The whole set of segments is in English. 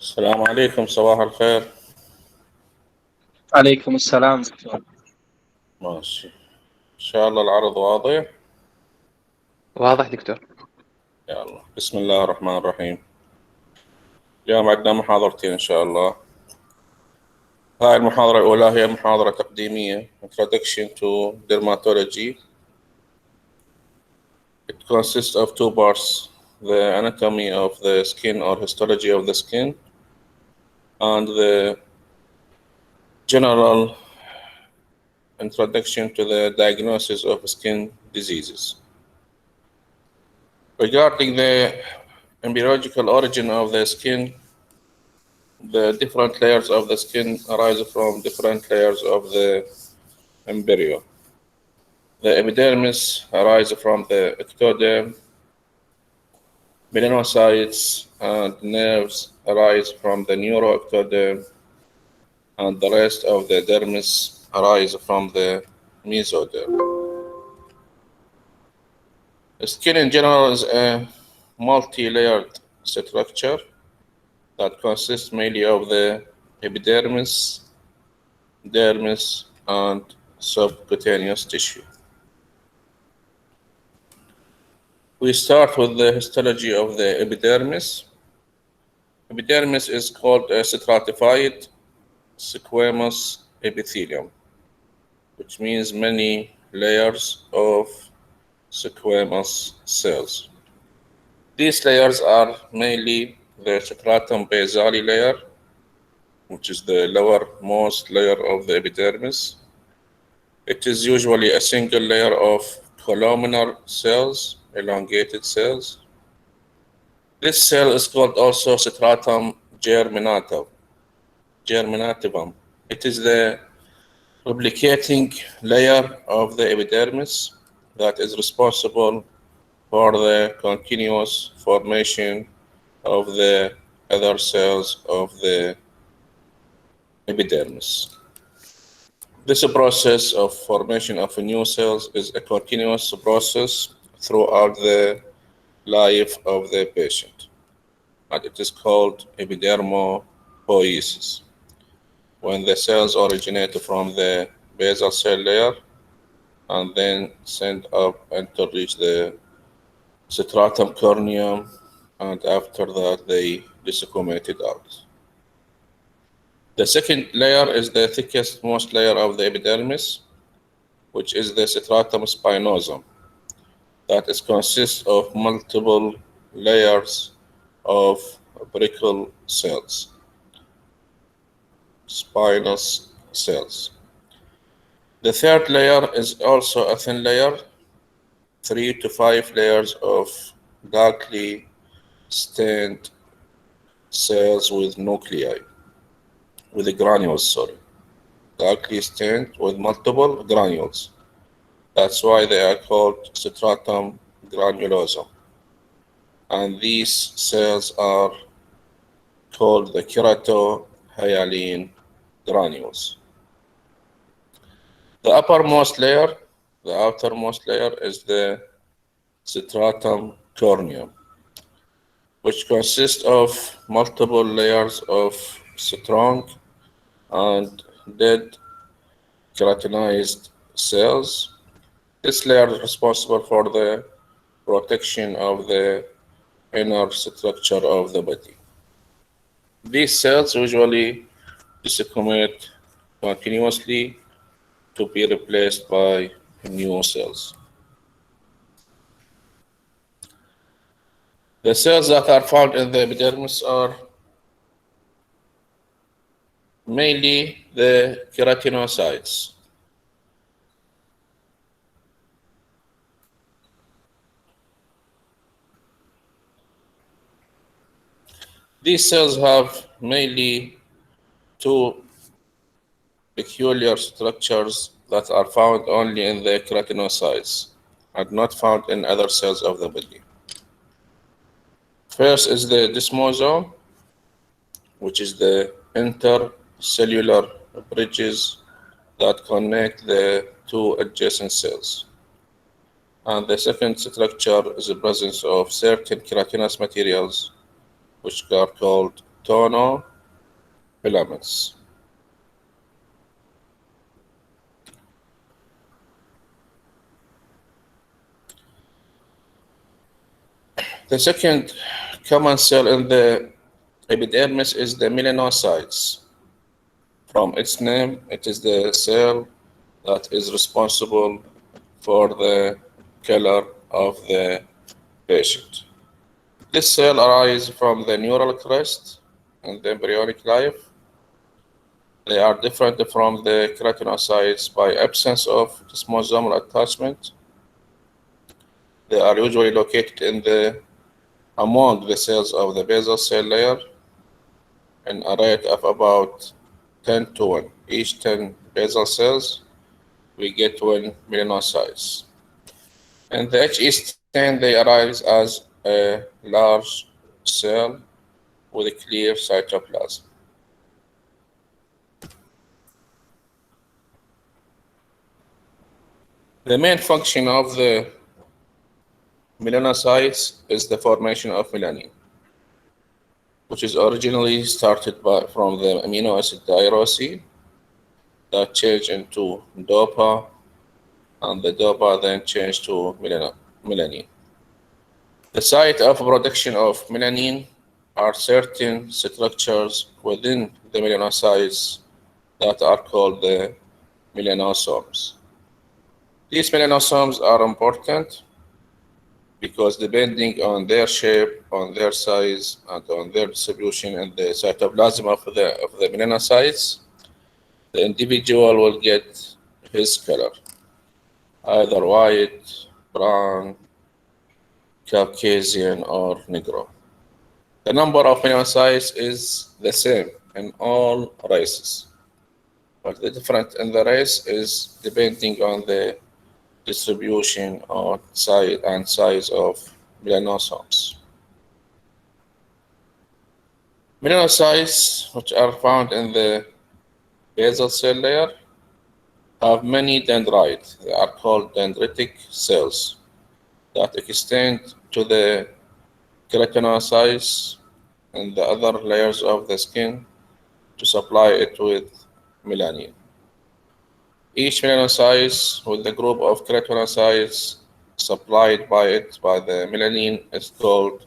السلام عليكم، صباح الخير. عليكم السلام دكتور. ماشي، إن شاء الله العرض واضح. واضح دكتور. يلا بسم الله الرحمن الرحيم. اليوم عندنا محاضرتين إن شاء الله. هاي المحاضرة الأولى هي محاضرة تقديمية Introduction to Dermatology. It consists of two parts: the anatomy of the skin or histology of the skin and the general introduction to the diagnosis of skin diseases. Regarding the embryological origin of the skin, the different layers of the skin arise from different layers of the embryo. The epidermis arises from the ectoderm, melanocytes and nerves arise from the neuroectoderm, and the rest of the dermis arise from the mesoderm. The skin in general is a multi-layered structure that consists mainly of the epidermis, dermis, and subcutaneous tissue. We start with the histology of the epidermis. Epidermis is called a stratified squamous epithelium, which means many layers of squamous cells. These layers are mainly the stratum basale layer, which is the lowermost layer of the epidermis. It is usually a single layer of columnar cells, elongated cells. This cell is called also stratum germinativum. It is the replicating layer of the epidermis that is responsible for the continuous formation of the other cells of the epidermis. This process of formation of new cells is a continuous process throughout the life of the patient, and it is called epidermopoiesis. When the cells originate from the basal cell layer and then send up until reach the stratum corneum, and after that they desquamated out. The second layer is the thickest most layer of the epidermis, which is the stratum spinosum. That is consists of multiple layers of brachial cells, spinous cells. The third layer is also a thin layer, 3 to 5 layers of darkly stained cells with nuclei, with the granules, darkly stained with multiple granules. That's why they are called stratum granulosum. And these cells are called the keratohyalin granules. The outermost layer is the stratum corneum, which consists of multiple layers of strong and dead keratinized cells. This layer is responsible for the protection of the inner structure of the body. These cells usually desquamate continuously to be replaced by new cells. The cells that are found in the epidermis are mainly the keratinocytes. These cells have mainly two peculiar structures that are found only in the keratinocytes and not found in other cells of the body. First is the desmosome, which is the intercellular bridges that connect the two adjacent cells. And the second structure is the presence of certain keratinous materials, which are called tonofilaments. The second common cell in the epidermis is the melanocytes. From its name, it is the cell that is responsible for the color of the patient. This cell arises from the neural crest in the embryonic life. They are different from the keratinocytes by absence of desmosomal attachment. They are usually located among the cells of the basal cell layer in a rate of about 10 to 1. Each 10 basal cells, we get 1 melanocytes. In the HE stain, they arise as a large cell with a clear cytoplasm. The main function of the melanocytes is the formation of melanin, which is originally started from the amino acid tyrosine that changed into dopa, and the dopa then changed to melanin. The site of production of melanin are certain structures within the melanocytes that are called the melanosomes. These melanosomes are important because depending on their shape, on their size, and on their distribution in the cytoplasm of the melanocytes, the individual will get his color, either white, brown, Caucasian, or Negro. The number of melanocytes is the same in all races, but the difference in the race is depending on the distribution or size of melanosomes. Melanocytes, which are found in the basal cell layer, have many dendrites. They are called dendritic cells that extend to the keratinocytes and the other layers of the skin to supply it with melanin. Each melanocyte with the group of keratinocytes supplied by the melanin is called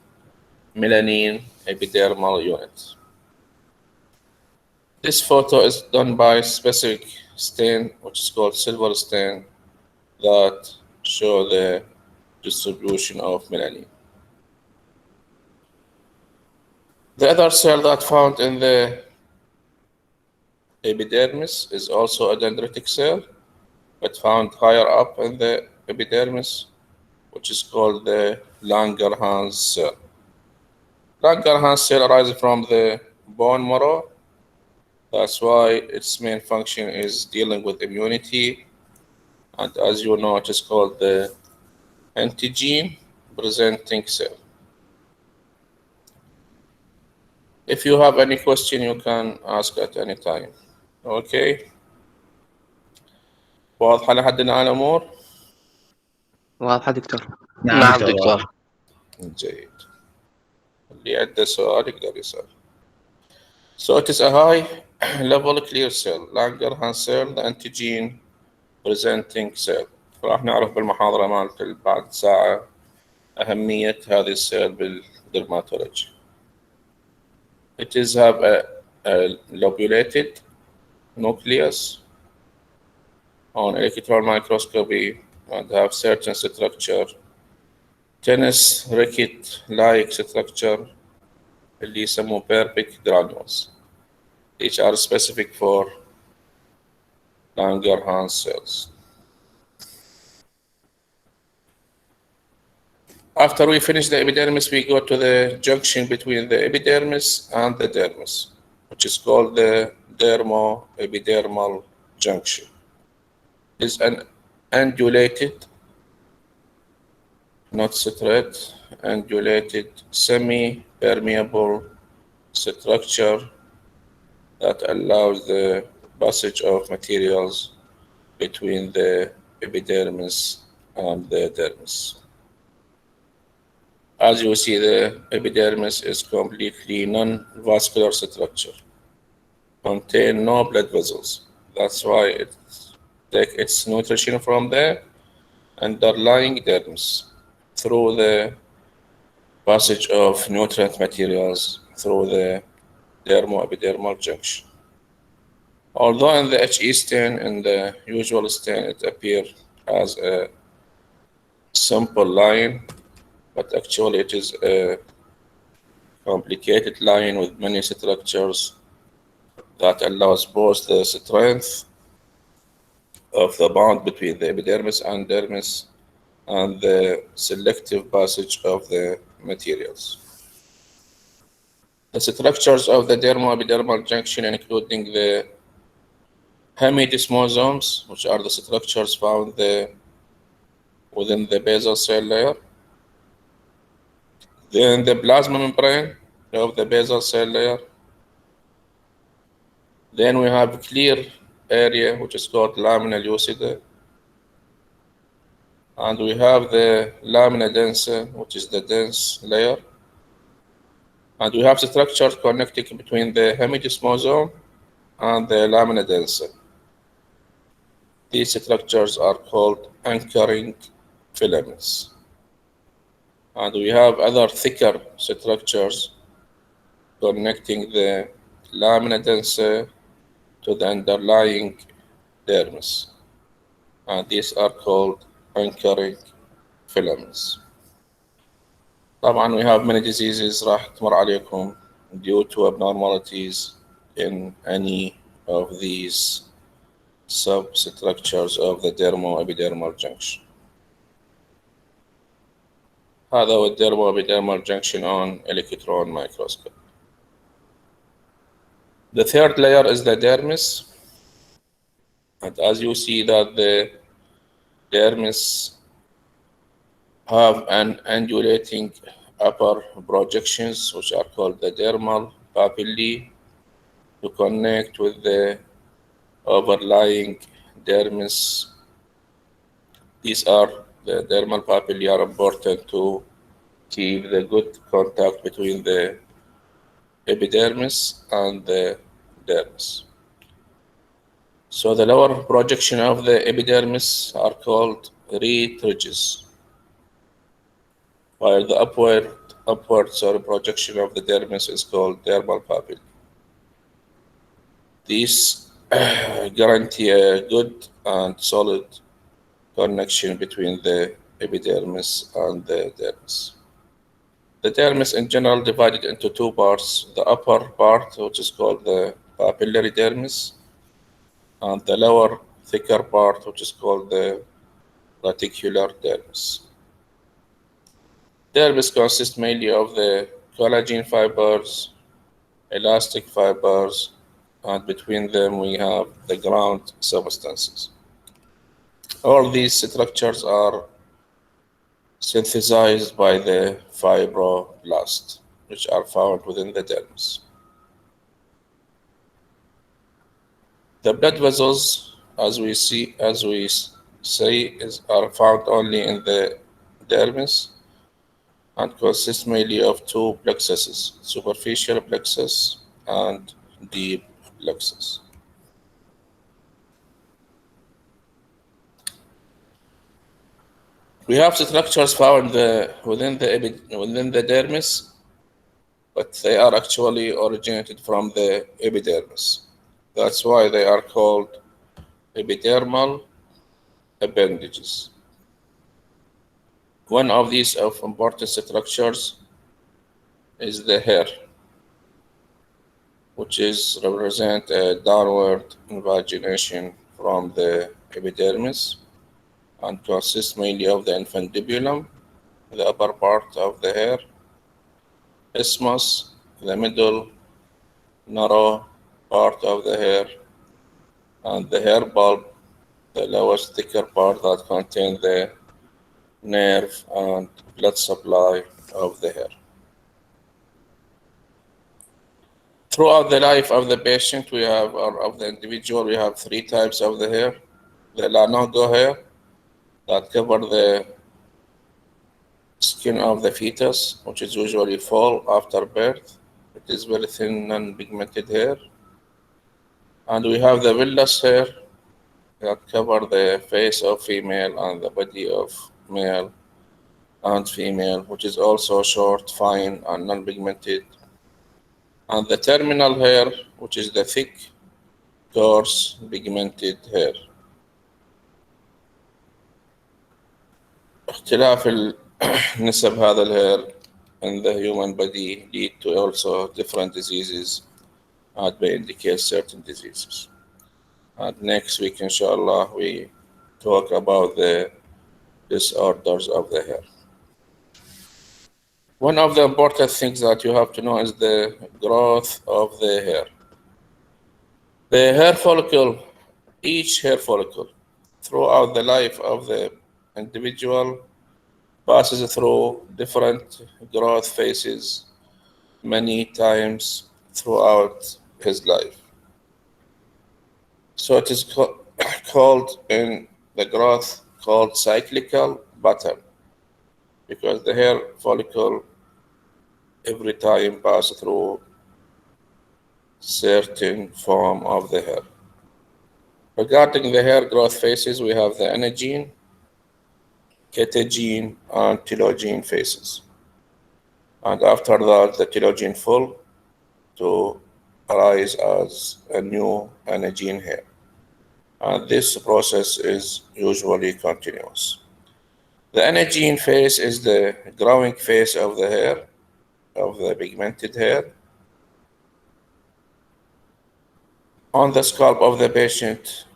melanin epidermal unit. This photo is done by specific stain, which is called silver stain, that show the distribution of melanin. The other cell that found in the epidermis is also a dendritic cell, but found higher up in the epidermis, which is called the Langerhans cell. Langerhans cell arises from the bone marrow. That's why its main function is dealing with immunity. And as you know, it is called the antigen presenting cell. If you have any question, you can ask at any time. Okay. واضحة لحد الآن الأمور؟ واضحة دكتور. نعم دكتور. جيد. اللي عنده سؤال يقدر يسأل. So it is a high level clear cell, Langerhans cell, the antigen presenting cell. راح نعرف بالمحاضرة مالت بعد ساعة أهمية هذه السيل بالدرماتولوجي. It is have a lobulated nucleus on electron microscopy and have certain structure, tennis racket-like structure اللي يسموه Purpuric granules. Each are specific for Langerhans cells. After we finish the epidermis, we go to the junction between the epidermis and the dermis, which is called the Thermoepidermal Junction. It's an undulated, not straight, undulated, semi-permeable structure that allows the passage of materials between the epidermis and the dermis. As you see, the epidermis is completely non-vascular structure, contain no blood vessels. That's why it takes its nutrition from the underlying dermis through the passage of nutrient materials through the Thermoepidermal Junction. Although in the HE stain, in the usual stain, it appears as a simple line, but actually it is a complicated line with many structures that allows both the strength of the bond between the epidermis and dermis and the selective passage of the materials. The structures of the dermoepidermal junction, including the hemidesmosomes, which are the structures found within the basal cell layer. Then the plasma membrane of the basal cell layer. Then we have a clear area, which is called lamina lucida. And we have the lamina densa, which is the dense layer. And we have structures connecting between the hemidesmosome and the lamina densa. These structures are called anchoring filaments. And we have other thicker structures connecting the lamina densa to the underlying dermis. And these are called anchoring filaments. طبعا we have many diseases راح تمر عليكم due to abnormalities in any of these substructures of the dermoepidermal junction. هذا هو dermoepidermal junction on electron microscope. The third layer is the dermis, and as you see that the dermis have an undulating upper projections, which are called the dermal papillae, to connect with the overlying dermis. These are the dermal papillae are important to keep the good contact between the epidermis and the dermis. So the lower projection of the epidermis are called reed ridges, while the upward projection of the dermis is called dermal papillae. These guarantee a good and solid connection between the epidermis and the dermis. The dermis in general divided into two parts, the upper part, which is called the papillary dermis, and the lower thicker part, which is called the reticular dermis. Dermis consists mainly of the collagen fibers, elastic fibers, and between them we have the ground substances. All these structures are synthesized by the fibroblasts, which are found within the dermis. The blood vessels, as we say, are found only in the dermis and consist mainly of two plexuses, superficial plexus and deep plexus. We have structures found within the dermis, but they are actually originated from the epidermis. That's why they are called epidermal appendages. One of these important structures is the hair, which represent a downward invagination from the epidermis and consists mainly of the infundibulum, the upper part of the hair, isthmus, the middle narrow part of the hair, and the hair bulb, the lowest thicker part that contains the nerve and blood supply of the hair. Throughout the life of the patient, or of the individual, we have three types of the hair. The lanugo hair that cover the skin of the fetus, which is usually fall after birth. It is very thin, non-pigmented hair. And we have the vellus hair that cover the face of female and the body of male and female, which is also short, fine, and non-pigmented. And the terminal hair, which is the thick, coarse, pigmented hair. اختلاف نسب هذا الهير in the human body lead to also different diseases and may indicate certain diseases. And next week, inshallah, we talk about the disorders of the hair. One of the important things that you have to know is the growth of the hair. The hair follicle, each hair follicle, throughout the life of the individual, passes through different growth phases many times throughout his life. So it is called in the growth called cyclical pattern, because the hair follicle every time passes through certain form of the hair. Regarding the hair growth phases, we have the anagen, catagen, and telogen phases. And after that, the telogen full to arise as a new anagen hair. And this process is usually continuous. The anagen phase is the growing phase of the hair, of the pigmented hair. On the scalp of the patient,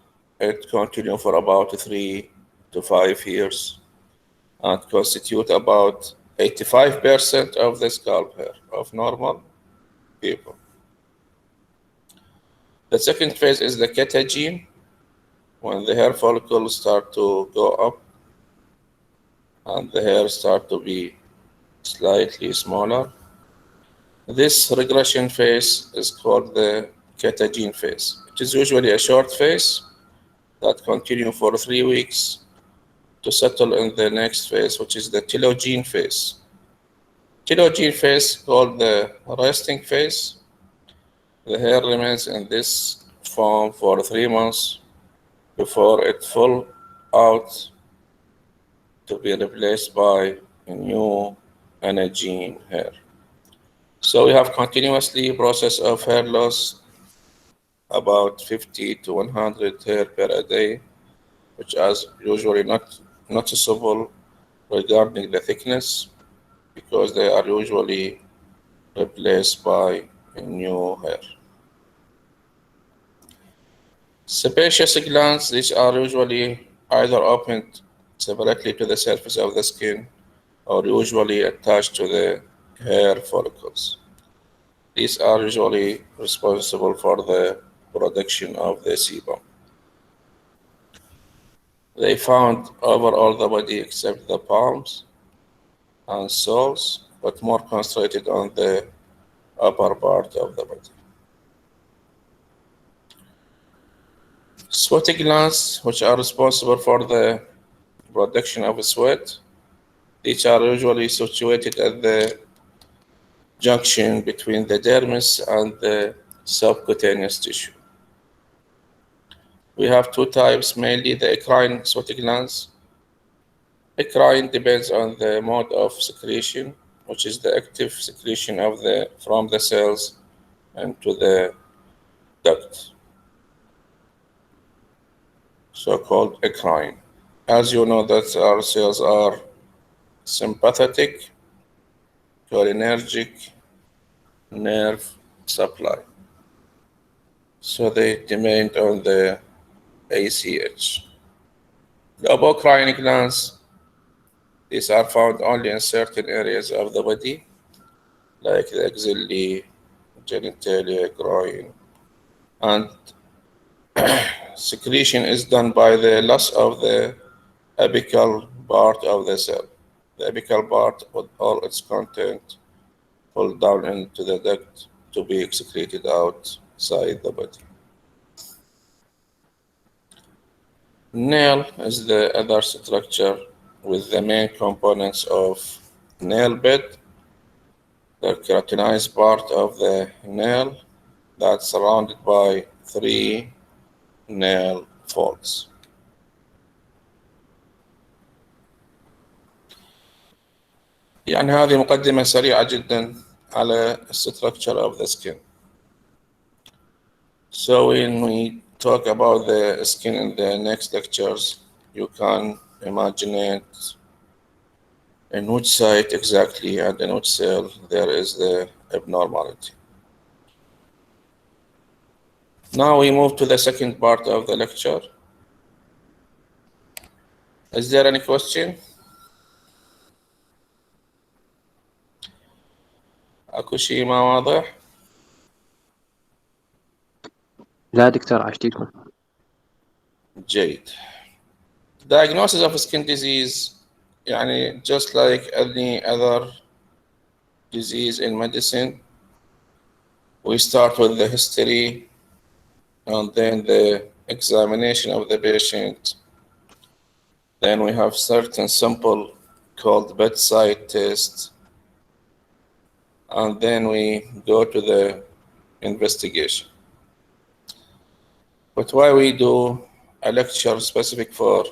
it continues for about 3 to 5 years and constitute about 85% of the scalp hair of normal people. The second phase is the catagen, when the hair follicles start to go up and the hair start to be slightly smaller. This regression phase is called the catagen phase. It is usually a short phase that continues for 3 weeks to settle in the next phase, which is the telogen phase. Telogen phase, called the resting phase. The hair remains in this form for 3 months before it falls out to be replaced by a new anagen hair. So we have continuously process of hair loss, about 50 to 100 hair per a day, which is usually not noticeable regarding the thickness, because they are usually replaced by a new hair. Sebaceous glands, these are usually either opened separately to the surface of the skin or usually attached to the hair follicles. These are usually responsible for the production of the sebum. They found over all the body except the palms and soles, but more concentrated on the upper part of the body. Sweaty glands, which are responsible for the production of sweat, these are usually situated at the junction between the dermis and the subcutaneous tissue. We have 2 types, mainly the eccrine sweaty glands. Eccrine depends on the mode of secretion, which is the active secretion of from the cells into the duct, so-called eccrine. As you know, that our cells are sympathetic, cholinergic, nerve supply. So they depend on the ACH. The apocrine glands, these are found only in certain areas of the body, like the axilla, genitalia, groin, and secretion is done by the loss of the apical part of the cell. The apical part with all its content fall down into the duct to be excreted outside the body. Nail is the other structure with the main components of nail bed, the keratinized part of the nail that's surrounded by 3 nail folds. يعني هذه مقدمة سريعة جدا على structure of the skin. So when we talk about the skin in the next lectures, you can imagine it in which site exactly and in which cell there is the abnormality. Now we move to the second part of the lecture. Is there any question? أكو شيء ما واضح؟ لا دكتور عشتيكم. جيد. Diagnosis of skin disease يعني just like any other disease in medicine, we start with the history and then the examination of the patient. Then we have certain sample called bedside test, and then we go to the investigation. But why we do a lecture specific for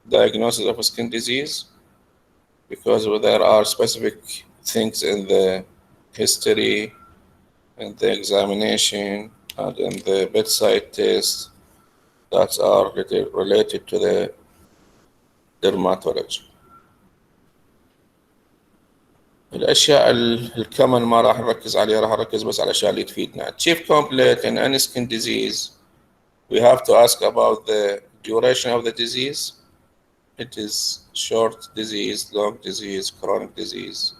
diagnosis of skin disease? Because there are specific things in the history, in the examination, and in the bedside test that are related to the dermatology. الأشياء الكمن ما راح نركز عليها، راح نركز بس على الأشياء اللي تفيدنا. Chief complaint in any skin disease, we have to ask about the duration of the disease. It is short disease, long disease, chronic disease.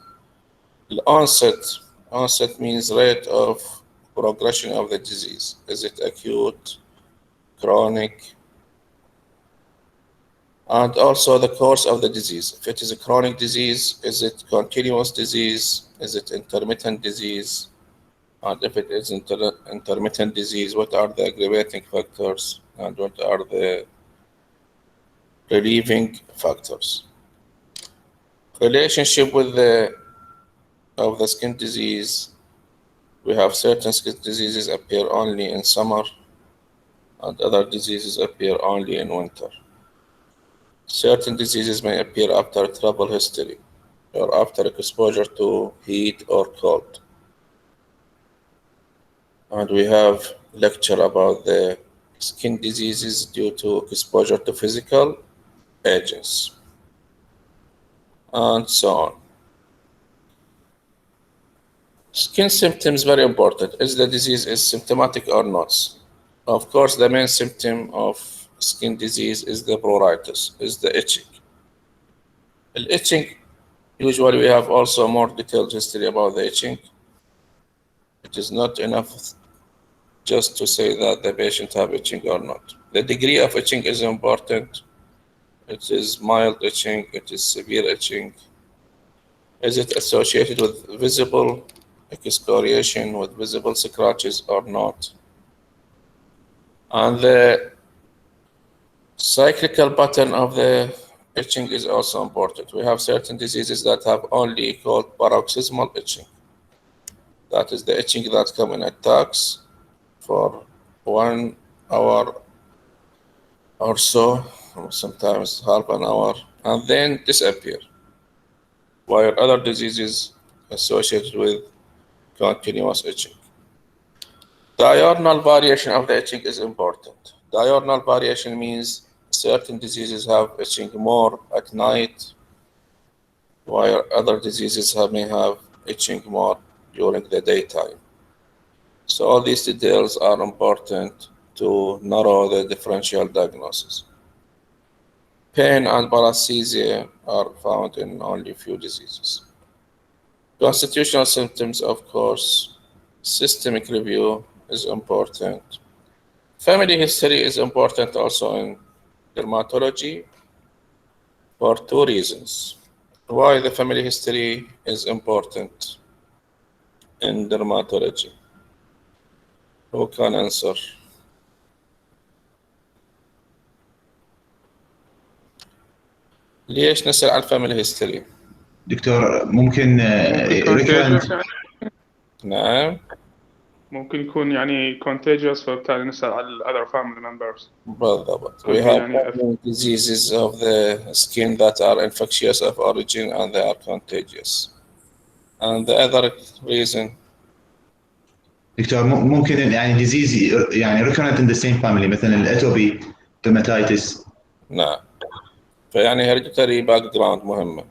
The onset means rate of progression of the disease. Is it acute, chronic? And also the course of the disease. If it is a chronic disease, is it continuous disease? Is it intermittent disease? And if it is intermittent disease, what are the aggravating factors and what are the relieving factors? Relationship with the skin disease. We have certain skin diseases appear only in summer and other diseases appear only in winter. Certain diseases may appear after travel history or after exposure to heat or cold. And we have lecture about the skin diseases due to exposure to physical agents and so on. Skin symptoms very important. Is the disease symptomatic or not? Of course, the main symptom of skin disease is the pruritus, is the itching. The itching, usually we have also more detailed history about the itching. It is not enough just to say that the patient have itching or not. The degree of itching is important. It is mild itching, it is severe itching. Is it associated with visible excoriation, with visible scratches or not? And the cyclical pattern of the itching is also important. We have certain diseases that have only called paroxysmal itching. That is the itching that comes in attacks for 1 hour or so, sometimes half an hour, and then disappear. While other diseases associated with continuous itching. Diurnal variation of the itching is important. Diurnal variation means certain diseases have itching more at night, while other diseases may have itching more during the daytime. So all these details are important to narrow the differential diagnosis. Pain and paresthesia are found in only few diseases. Constitutional symptoms, of course, systemic review is important. Family history is important also in dermatology for 2 reasons. Why the family history is important in dermatology? Who can answer? ليش نسأل عن family history؟ دكتور ممكن contagious recurrent نعم ممكن يكون يعني contagious فبالتالي نسأل على ال other family members. بالضبط. We ممكن have يعني common diseases of the skin that are infectious of origin and they are contagious. And the other reason دكتور ممكن يعني disease يعني recurrent in the same family مثلا الاتوبي dermatitis. نعم. فيعني hereditary background مهمة.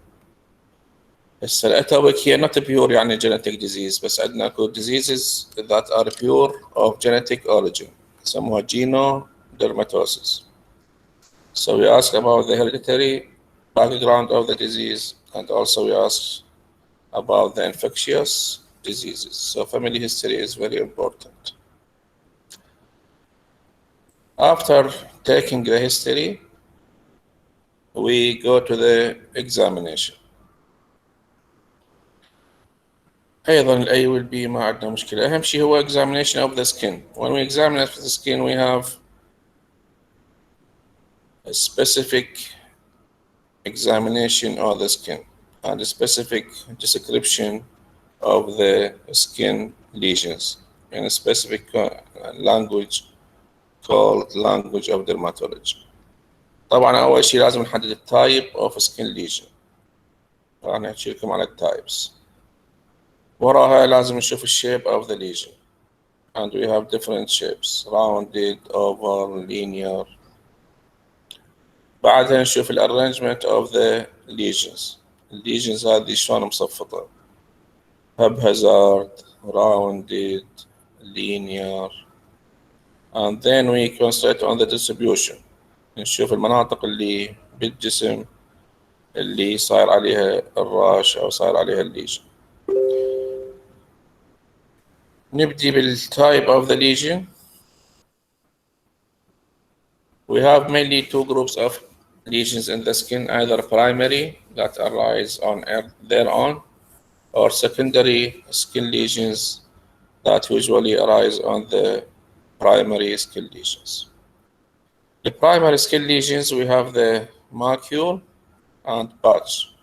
هسه الاتوبيك هي not pure يعني genetic disease بس عندنا اكو diseases that are pure of genetic origin يسموها genodermatosis. So we ask about the hereditary background of the disease and also we ask about the infectious diseases. So family history is very important. After taking the history, we go to the examination. أيضا ال A will be ما عندنا مشكلة. أهم شيء هو examination of the skin. When we examine the skin, we have a specific examination of the skin and a specific description of the skin lesions in a specific language called language of dermatology. طبعا أول شيء لازم نحدد التايب of skin lesion. راح نحكي لكم على التايبس. وراها لازم نشوف الشيب of the lesion. And we have different shapes: rounded, oval, linear. بعدها نشوف ال arrangement of the lesions. lesions هذه شلون مصفطة. haphazard, rounded, linear. And then we concentrate on the distribution. نشوف المناطق اللي بالجسم اللي صاير عليها الراش أو صاير عليها الليجن. نبدي بالtype of the lesion. We have mainly two groups of lesions in the skin, either primary that arise on their own or secondary skin lesions that usually arise on the primary skin lesions. The primary skin lesions, we have the macule and patch.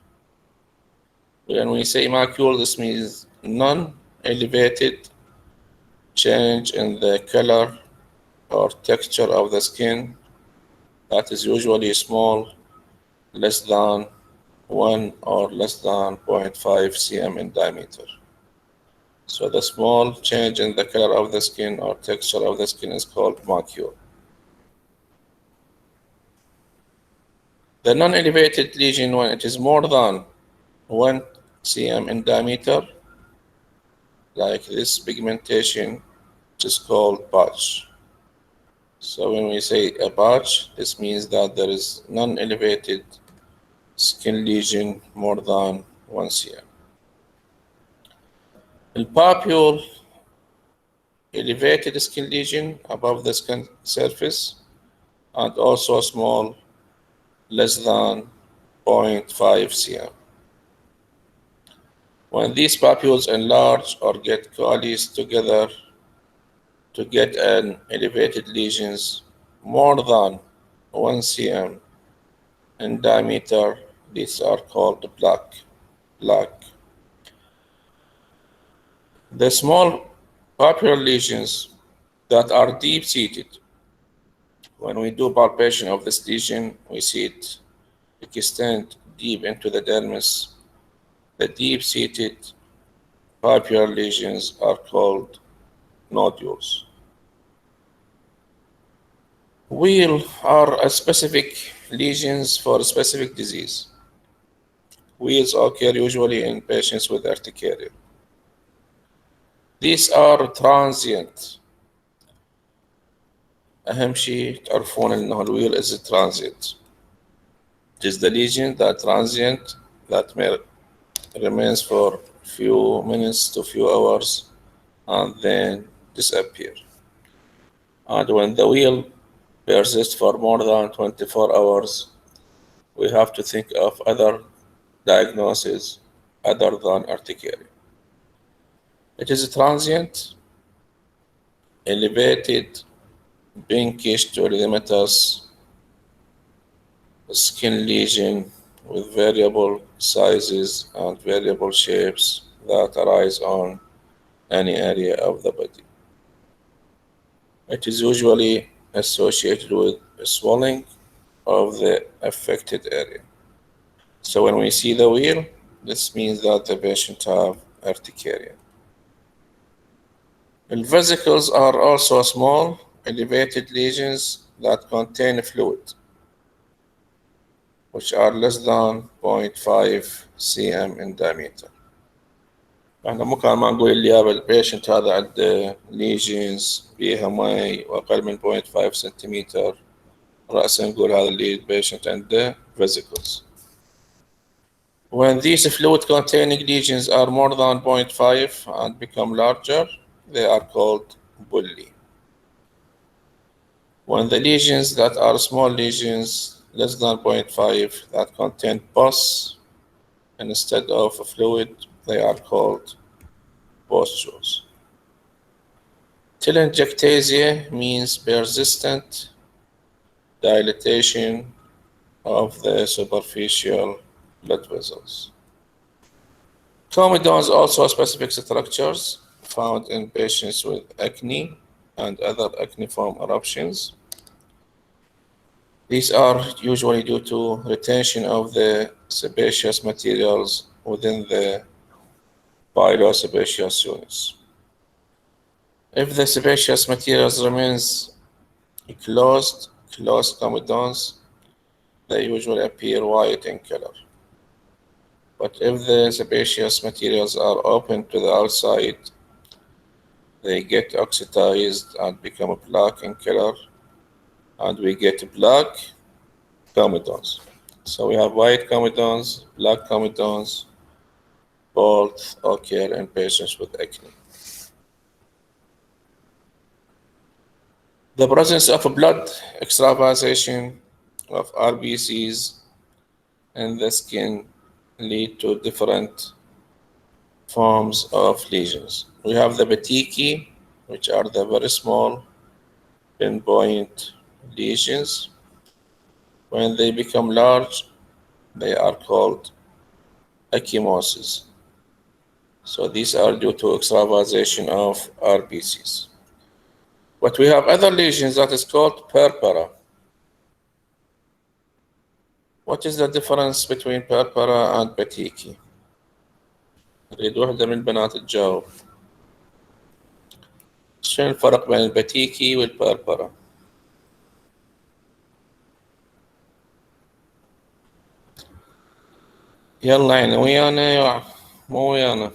When we say macule, this means non-elevated change in the color or texture of the skin that is usually small, less than 1 or less than 0.5 cm in diameter. So the small change in the color of the skin or texture of the skin is called macule. The non-elevated lesion, when it is more than 1 cm in diameter, like this pigmentation, it is called patch. So when we say a patch, this means that there is non-elevated skin lesion more than 1 cm. The papule, elevated skin lesion above the skin surface, and also small, less than 0.5 cm. When these papules enlarge or get coalesced together to get an elevated lesions more than 1 cm in diameter, these are called plaque. The small papular lesions that are deep-seated, when we do palpation of this lesion, we see it extend deep into the dermis. The deep-seated papular lesions are called nodules. Wheal are a specific lesions for a specific disease. Wheals occur usually in patients with urticaria. These are transient. أهم شيء تعرفون إنه الويل is transient. It is the lesion that transient that may remains for few minutes to few hours and then disappear. And when the wheal persists for more than 24 hours, we have to think of other diagnoses other than urticaria. It is transient, elevated, pinkish to erythematous skin lesion with variable sizes and variable shapes that arise on any area of the body. It is usually associated with swelling of the affected area. So when we see the wheal, this means that the patient have urticaria. The vesicles are also small, elevated lesions that contain fluid, which are less than 0.5 cm in diameter. احنا مو كان ما نقول اللي هذا البيشنت هذا عنده lesions بيها مي واقل من 0.5 سنتيمتر، رأسا نقول هذا اللي البيشنت عنده vesicles. When these fluid containing lesions are more than 0.5 and become larger, they are called bulli. When the lesions that are small lesions less than 0.5 that contain pus instead of fluid, they are called pustules. Telangiectasia means persistent dilatation of the superficial blood vessels. Comedones also specific structures found in patients with acne and other acneiform eruptions. These are usually due to retention of the sebaceous materials within the pilosebaceous units. If the sebaceous materials remains closed comedones, they usually appear white in color. But if the sebaceous materials are open to the outside, they get oxidized and become black in color, and we get black comedones. So we have white comedones, black comedones, both occur in patients with acne. The presence of blood extravasation of RBCs in the skin lead to different forms of lesions. We have the Petiki, which are the very small pinpoint lesions. When they become large, they are called ecchymoses. So these are due to extravasation of RBCs. But we have other lesions that is called purpura. What is the difference between purpura and petiki? أريد واحدة من البنات تجاوب. شنو الفرق بين البتيكي والبربرة؟ يلا يعني ويانا مو ويانا.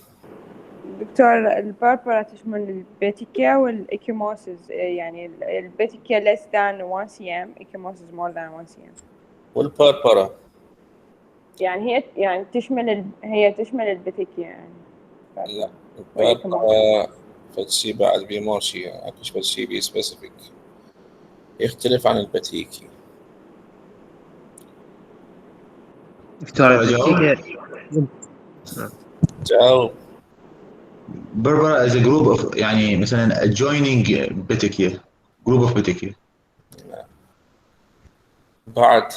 دكتور البربرا تشمل البيتيكيا والإكيموسيس، يعني البيتيكيا less than 1 cm، إكيموسيس more than 1 cm. والبربرة؟ يعني هي تشمل البيتيكيا يعني. لا البربرة فشي بعد بيمورشي، اكوش فشي بي سبيسيفيك يختلف عن البتيكي. دكتور البتيكيا جاوب. Purpura is a group of يعني مثلا adjoining petechia, group of petechia. بعد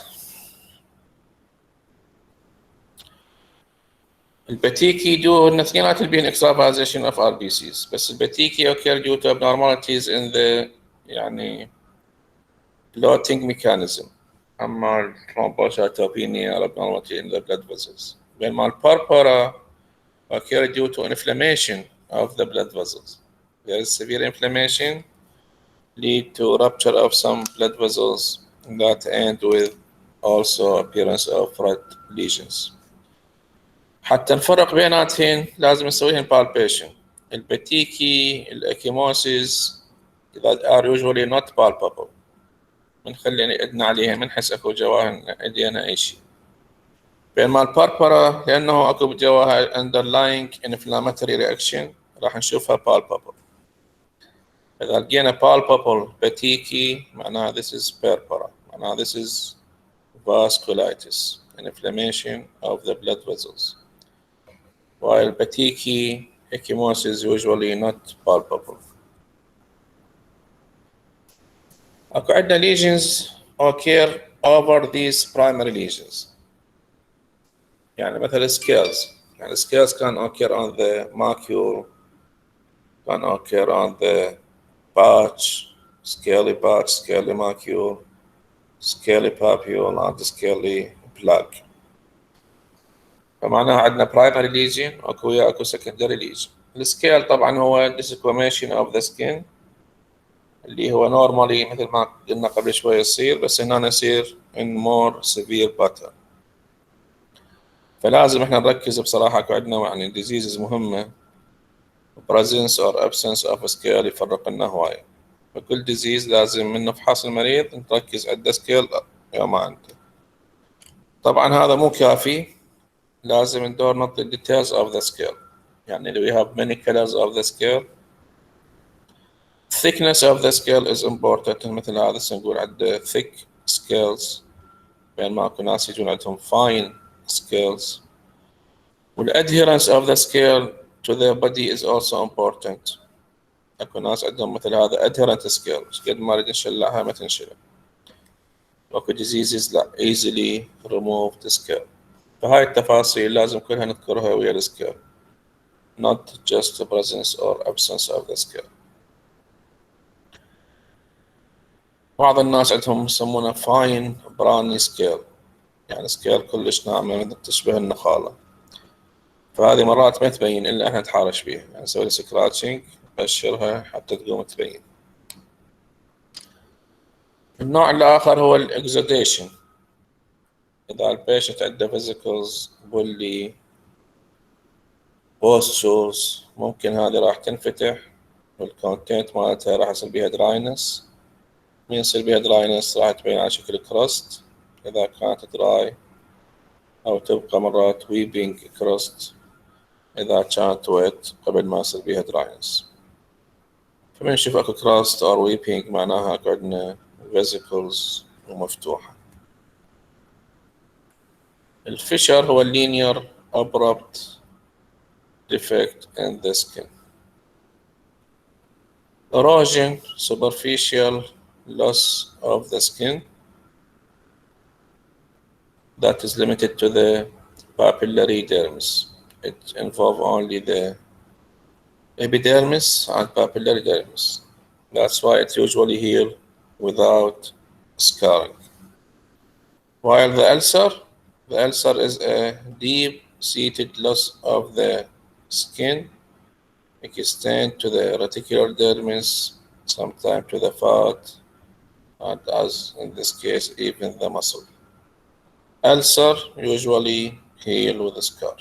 البتيكي دو الاثنينات البين extravasation of RBCs، بس البتيكي occur due to abnormalities in the يعني clotting mechanism. أما الثرومبوسايتوبينيا abnormality in the blood vessels. بينما البربرا occur due to inflammation of the blood vessels. There is severe inflammation lead to rupture of some blood vessels that end with also appearance of red lesions. حتى نفرق بيناتهن لازم نسويهن palpation. البتيكي الأكيموسيس that are usually not palpable. بنخلي ايدنا عليها منحس اكو جواها ايدينا اي شيء. بينما البربرا لانه اكو بجواها underlying inflammatory reaction راح نشوفها palpable. إذا لقينا palpable petiki معناها this is purpura، معناها this is vasculitis, inflammation of the blood vessels. While petiki ecchymosis is usually not palpable. أكو عندنا lesions occur over these primary lesions. يعني مثلا scales. يعني scales can occur on the macule, can occur on the patch, scaly patch, scaly macule, scaly papule, and scaly plaque. فمعناها عندنا primary lesion اكو secondary lesion. السكيل طبعا هو desquamation of the skin اللي هو normally مثل ما قلنا قبل شوي يصير، بس هنا يصير in more severe pattern. فلازم احنا نركز بصراحة اكو عندنا يعني diseases مهمة presence or absence of scale يفرق لنا هواية. فكل disease لازم من نفحص المريض نركز عنده سكيل يا ما عنده. طبعا هذا مو كافي، لازم ندور نعطي details of the scale. يعني we have many colors of the scale. thickness of the scale is important. مثل هذا نقول عنده thick scales، بين ما اكو ناس يجون عندهم fine scales. والadherence of the scale to the body is also important. اكو ناس عندهم مثل هذا adherent scale، قد ما نريد نشلعها ما تنشلع. واكو diseases لا easily removed scale. فهاي التفاصيل لازم كلها نذكرها ويا السكيل، not just the presence or absence of the scale. بعض الناس عندهم يسمونه fine browny scale، يعني سكيل كلش ناعمة تشبه النخالة. فهذه مرات ما تبين إلا إحنا نتحارش بيها، يعني نسوي لها سكراتشنج نقشرها حتى تقوم تبين. النوع الآخر هو الإكزوديشن. إذا البيشنت عنده فيزيكلز بولي بوستشورز ممكن هذه راح تنفتح والكونتنت مالتها راح يصير بيها دراينس. من يصير بيها دراينس راح تبين على شكل كراست إذا كانت دراي، أو تبقى مرات ويبينج كراست إذا كانت ويت قبل ما يصير بيها دراينس. فمن نشوف أكو كراست أو ويبينج معناها أكو عندنا فيزيكلز ومفتوحة. الفيشر هو linear abrupt defect in the skin. Erosion, superficial loss of the skin that is limited to the papillary dermis. It involves only the epidermis and papillary dermis. That's why it usually heals without scarring. While the ulcer is a deep-seated loss of the skin, extend to the reticular dermis, sometimes to the fat, and as in this case, even the muscle. Ulcer usually heal with a scar.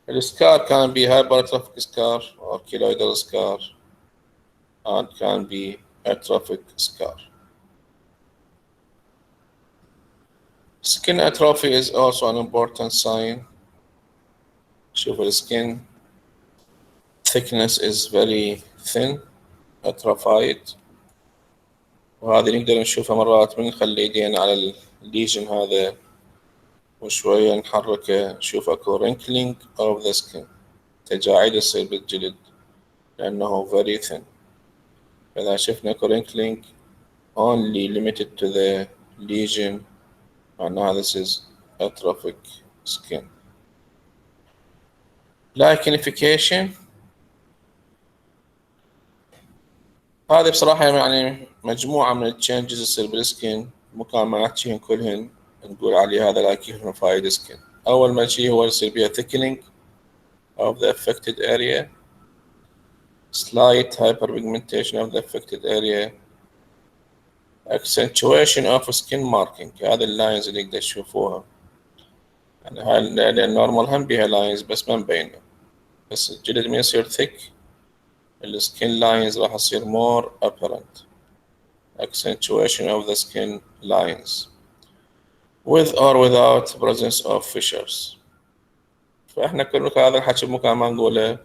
The scar can be hypertrophic scar or keloidal scar, and can be atrophic scar. Skin atrophy is also an important sign. شوف السكين thickness is very thin, atrophied. وهذه نقدر نشوفها مرات من نخلي ايدينا على الليجن هذا وشوية نحركه نشوف اكو wrinkling of the skin، تجاعيد تصير بالجلد لأنه very thin. إذا شفنا اكو wrinkling only limited to the lesion معناها this is atrophic skin. Lichenification هذه بصراحة يعني مجموعة من التشينجز تصير بالسكين، مو كان ما نحكيهن كلهن نقول عليه هذا لايكينيفايد سكين. أول ما شيء هو يصير بيها thickening of the affected area, slight hyperpigmentation of the affected area, accentuation of skin marking. هذه اللاينز اللي يقدر تشوفوها، يعني هاي النورمال هم بيها لاينز بس ما مبينة، بس الجلد من يصير thick السكين لاينز راح تصير more apparent. Accentuation of the skin lines with or without presence of fissures. فإحنا كل هذا الحكي مكان ما نقوله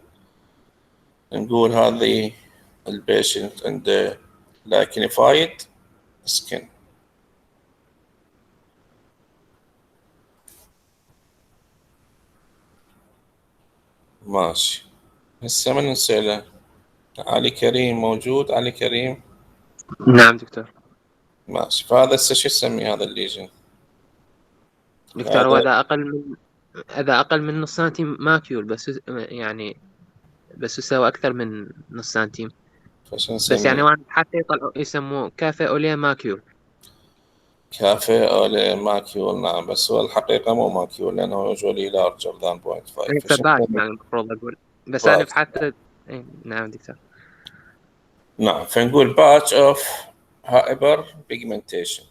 نقول هذه البيشنت عنده lichenified skin. ماشي، هسه من نسأله علي كريم موجود؟ علي كريم نعم دكتور. ماشي. فهذا هسه شو نسمي هذا الليجن؟ دكتور هو هذا إذا أقل من نص سنتيم ماكيول، بس يعني بس يساوي أكثر من نص سنتيم، فشو بس يعني نسميه؟ وين حتى يسموه كافي أوليه ماكيول. كافيه أو ماكيول. نعم، بس هو الحقيقة مو ماكيول لأنه usually larger than 0.5. فشو فباك نسميه؟ يعني المفروض أقول، بس أنا باتش. بحثت. إيه، نعم دكتور. نعم، فنقول patch of hyper pigmentation,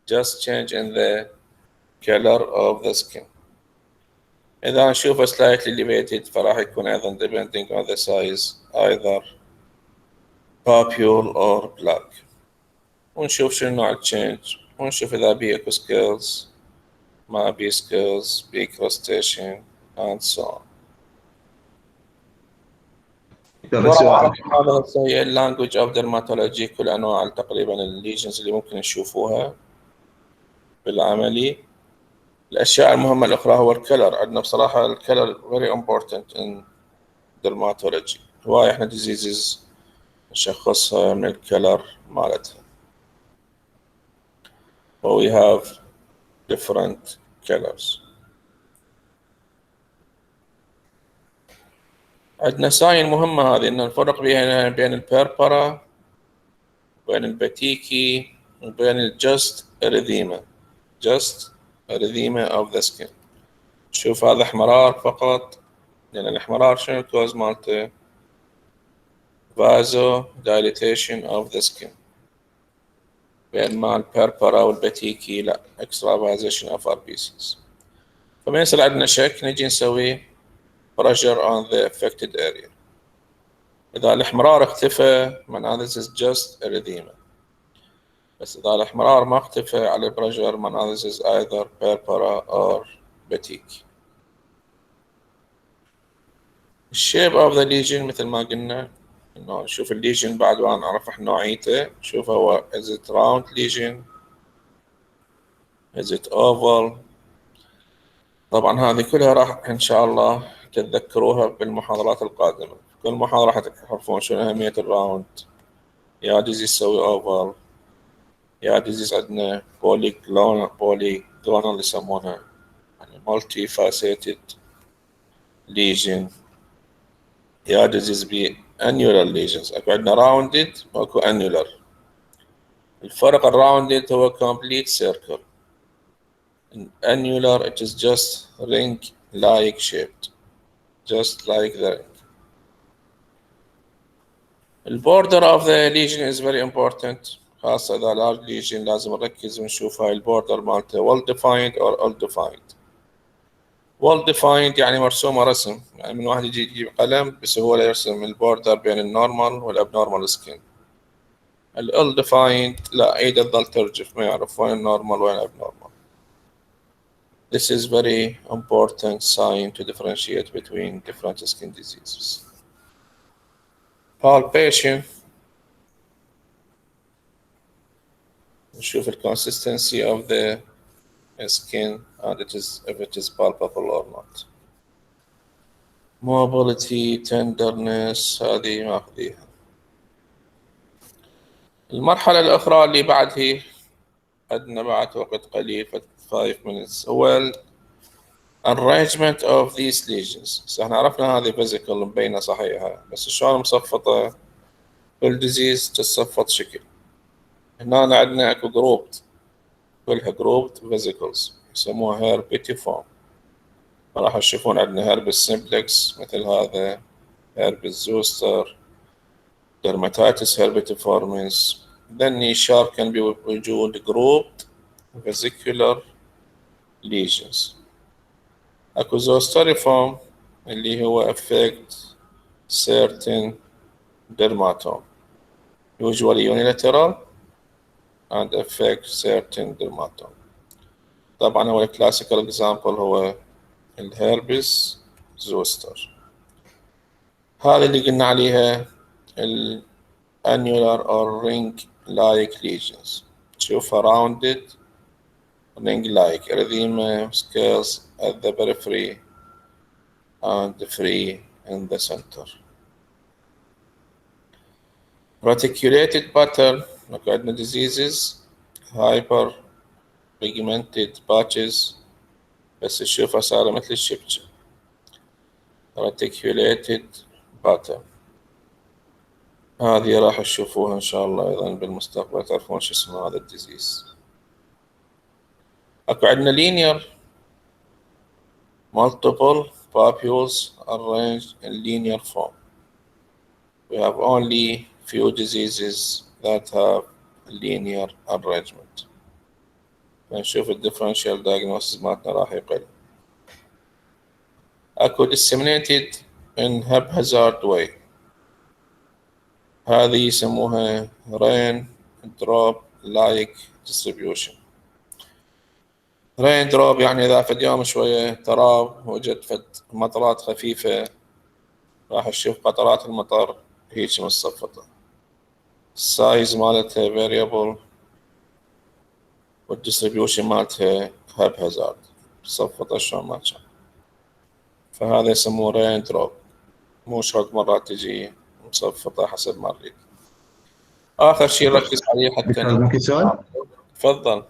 just change in the color of the skin. إذا نشوفه slightly elevated فراح يكون أيضا depending on the size either papule or black. ونشوف شنو نوع التشينج، ونشوف إذا بيه سكيلز ما بيه سكيلز، بيه crustacean and so on. بس وراح هذا هي اللانجوج اوف ديرماتولوجي، كل انواع تقريبا الليجنز اللي ممكن نشوفوها بالعملي. الاشياء المهمه الاخرى هو الكلر. عندنا بصراحه الكلر very important in dermatology. هواي احنا diseases نشخصها من الكلر مالتها. we have different colors. عندنا ساين مهمة هذه، إن الفرق بين البيربرا وبين البتيكي وبين الجست إريثيما. just erythema of the skin. شوف هذا احمرار فقط، لأن الاحمرار شنو الكوز مالته؟ vaso dilatation of the skin. بينما البربرا والبتيكي لا، extravasation of RBCs. فما يصير عندنا شك نجي نسوي pressure on the affected area. إذا الاحمرار اختفى معناه this is just erythema. بس إذا الاحمرار ما اختفى على البريشر معناه this is either purpura or petiki. الشيب اوف ذا ليجن مثل ما قلنا، انه نشوف الليجن بعد ما نعرف نوعيته، نشوف هو is it round lesion is it oval. طبعا هذه كلها راح ان شاء الله تتذكروها بالمحاضرات القادمة. كل محاضرة راح تعرفون شنو أهمية الراوند، يا ديزيز يسوي اوفال، يا ديزيز عندنا بوليجونال يسمونها، يعني مالتي فاسيتد ليجن، يا ديزيز بي annular lesions. اكو عندنا راوندد واكو annular. الفرق الراوندد هو complete circle. In annular it is just ring like shaped, just like the ring. The border of the lesion is very important، خاصة إذا large lesion لازم نركز ونشوف هاي البوردر مالته well defined or ill defined. well defined يعني مرسومة رسم، يعني من واحد يجي يجيب قلم بسهولة يرسم البوردر بين النورمال والابنورمال سكين. ال defined لا، ايده تظل ترجف، ما يعرف وين النورمال وين abnormal. This is very important sign to differentiate between different skin diseases. Palpation. نشوف ال consistency of the skin and if it is palpable or not. Mobility, tenderness، هذه ماخذيها. المرحلة الأخرى اللي بعدها عندنا بعد وقت قليل 5 minutes هو ال arrangement of these lesions. احنا عرفنا هذه physical مبينة صحيحة، بس شلون مصفطة؟ كل ديزيز تتصفط شكل. هنا عندنا اكو جروبد، كلها جروبد vesicles يسموها هيربيتيفورم. راح تشوفون عندنا هيربس سيمبلكس مثل هذا، هيربس زوستر، dermatitis herpetiformis. Then sharp can be وجود grouped vesicular lesions. اكو زوستريفورم اللي هو affect certain dermatome usually unilateral and affect certain dermatome. طبعا هو الكلاسيكال اكزامبل هو الهيربس زوستر. هذا اللي قلنا عليها annular or ring like lesions. تشوفها rounded ring like erythema scales at the periphery and free in the center. Reticulated pattern. عندنا diseases hyper pigmented patches بس تشوفها صار مثل الشبشب reticulated pattern. هذه راح تشوفوها إن شاء الله أيضا بالمستقبل تعرفون شو اسمه هذا الديزيز. أكو عندنا linear multiple papules arranged in linear form. We have only few diseases that have linear arrangement. نشوف الديفرنشال diagnosis مالتنا راح يقل. أكو disseminated in haphazard way. هذه يسموها rain drop like distribution. rain drop يعني إذا فد يوم شوية تراب وجد فد مطرات خفيفة راح تشوف قطرات المطر هيك متصفطة. السايز مالتها variable والديستريبيوشن مالتها haphazard متصفطة شلون ما كان. فهذا يسموه rain drop مو شرط مرات تجي مصفطة حسب ما نريد. آخر شيء ركز عليه حتى ممكن سؤال؟ تفضل.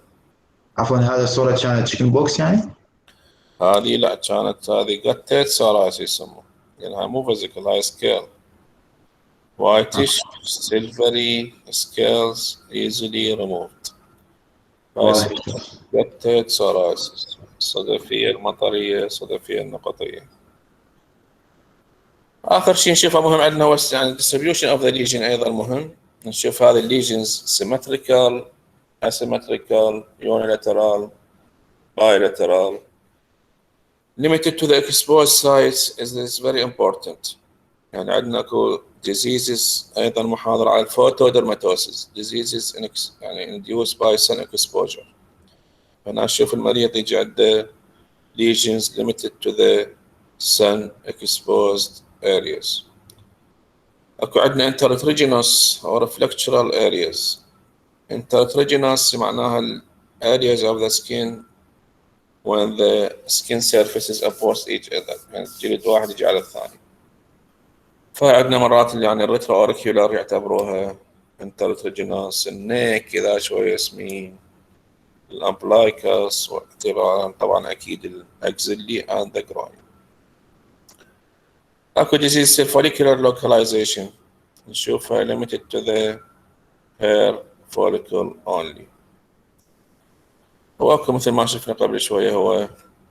عفوا هذا الصورة كانت تشيكن بوكس يعني؟ هذه لا كانت هذه قتت سارايس يسموه لأنها مو فيزيكال هاي سكيل. whitish silvery scales easily removed. هاي قتت سارايس الصدفية المطرية الصدفية النقطية. آخر شيء نشوفه مهم عندنا هو يعني distribution of the lesion أيضا مهم. نشوف هذه lesions symmetrical asymmetrical unilateral bilateral limited to the exposed sites is very important. يعني عندنا اكو diseases ايضا محاضرة على photodermatosis diseases يعني induced by sun exposure. فانا اشوف المريض يجي عنده lesions limited to the sun exposed areas. اكو عندنا intertriginous or flexural areas. intertriginous معناها ال areas of the skin when the skin surfaces oppose each other يعني جلد واحد يجي على الثاني. فعندنا مرات اللي يعني الريترو اوريكيولار يعتبروها انترتريجينوس. النيك اذا شويه سمين الامبلايكس واعتبارا طبعا اكيد الاكزيلي اند ذا جروين. اكو ديزيز follicular localization نشوفها limited to the hair follicle only. واكو مثل ما شفنا قبل شويه هو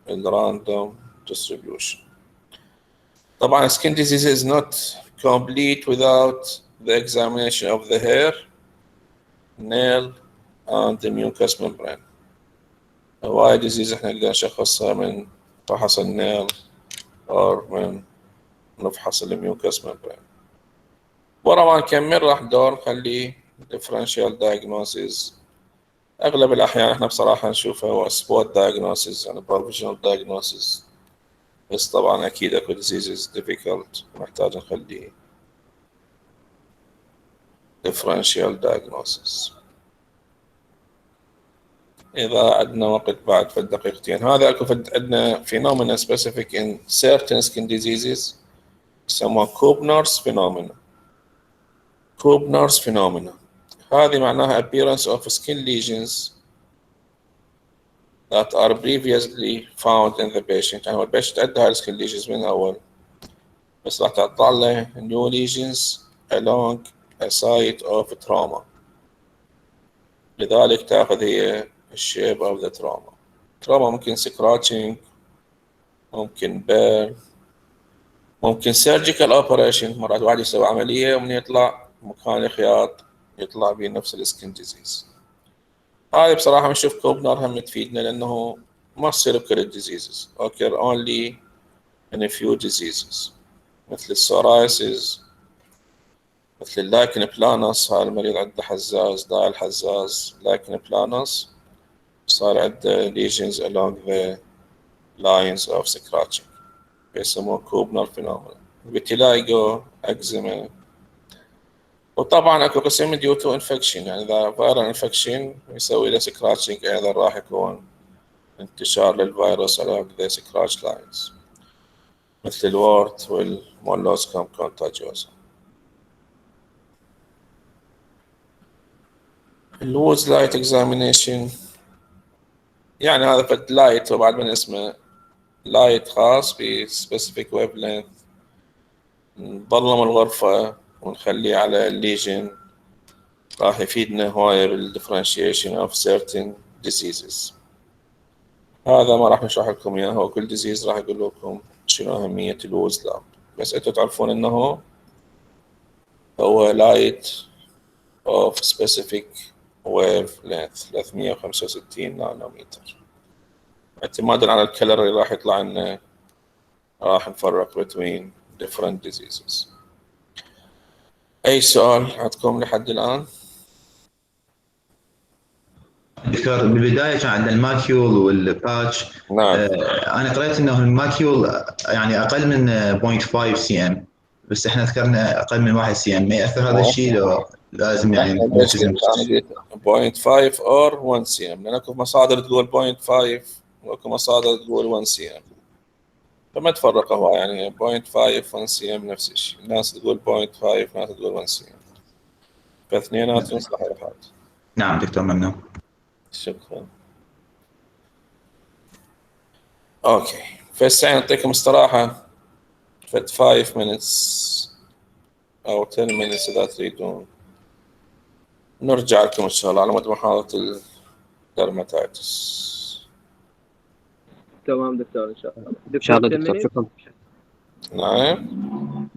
الراندوم distribution. طبعا skin disease is not complete without the examination of the hair, nail and the mucous membrane. هواي disease احنا نقدر نشخصها من فحص النيل أو من نفحص الميوكس membrane. ورا ما نكمل راح دور نخلي differential diagnosis. أغلب الأحيان احنا بصراحة نشوفها هو spot diagnosis يعني provisional diagnosis. بس طبعا أكيد أكو diseases difficult محتاج نخلي differential diagnosis. إذا عندنا وقت بعد في الدقيقتين هذا أكو عندنا phenomena specific in certain skin diseases يسموها Koebner's phenomena. Koebner's phenomena هذه معناها appearance of skin lesions that are previously found in the patient. يعني البيشنت عنده هاي skin lesions من أول بس راح تطلع له new lesions along a site of trauma. لذلك تأخذ هي الشيب of the trauma. trauma ممكن scratching ممكن burn ممكن surgical operation. مرات واحد يسوي عملية ومن يطلع مكان الخياط يطلع به نفس السكين ديزيز. هذه بصراحة بنشوف كوبنر هم تفيدنا لأنه ما تصير بكل الديزيزز occur only in a few diseases مثل السورايسيس مثل اللايكن بلانس. هذا المريض عنده حزاز ضاع الحزاز لايكن بلانس صار عنده lesions along the lines of scratching يسموه كوبنر فينومينا. فيتيلايجو اكزيما. وطبعا اكو قسم ديو تو انفكشن يعني اذا فايرال انفكشن يسوي له سكراتشنج ايضا راح يكون انتشار للفيروس along the scratch lines مثل الورت والمولوسكوم كونتاجيوزا. الووز لايت اكزامينيشن يعني هذا فد لايت وبعد من اسمه لايت خاص ب specific wavelength. نظلم الغرفة ونخليه على الليجن، راح يفيدنا هواية بالديفرنشيشن of certain diseases. هذا ما راح نشرح لكم إياه، وكل ديزيز راح أقول لكم شنو أهمية الوز لاب، بس أنتوا تعرفون إنه هو light of specific wavelength 365 نانومتر. اعتمادا على الكلر اللي راح يطلع لنا راح نفرق between different diseases. أي سؤال عندكم لحد الآن؟ دكتور بالبدايه كان عندنا الماكيول والباتش. نعم. انا قرأت انه الماكيول يعني اقل من 0.5 سي ام، بس احنا ذكرنا اقل من 1 سي ام. ما ياثر هذا الشيء لو لازم يعني ليش قلت أنا قلت 0.5 or 1 cm؟ لأن أكو مصادر تقول 0.5 وأكو مصادر تقول 1 cm، فما تفرق هو يعني 0.5 1 cm نفس الشيء. الناس تقول 0.5، ناس تقول 1 cm، فاثنيناتهم صحيحات. نعم دكتور ممنون. شكرا. اوكي، فهسه نعطيكم استراحة فد 5 minutes أو 10 minutes إذا تريدون، نرجع لكم إن شاء الله على مود محاضرة الدرماتايتس. تمام دكتور إن شاء الله. إن شاء الله دكتور دكتور، 10 شكرا. نعم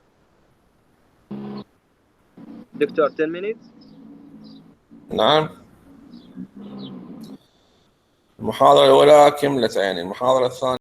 دكتور 10 minutes. نعم. المحاضرة الأولى كملت، يعني المحاضرة الثانية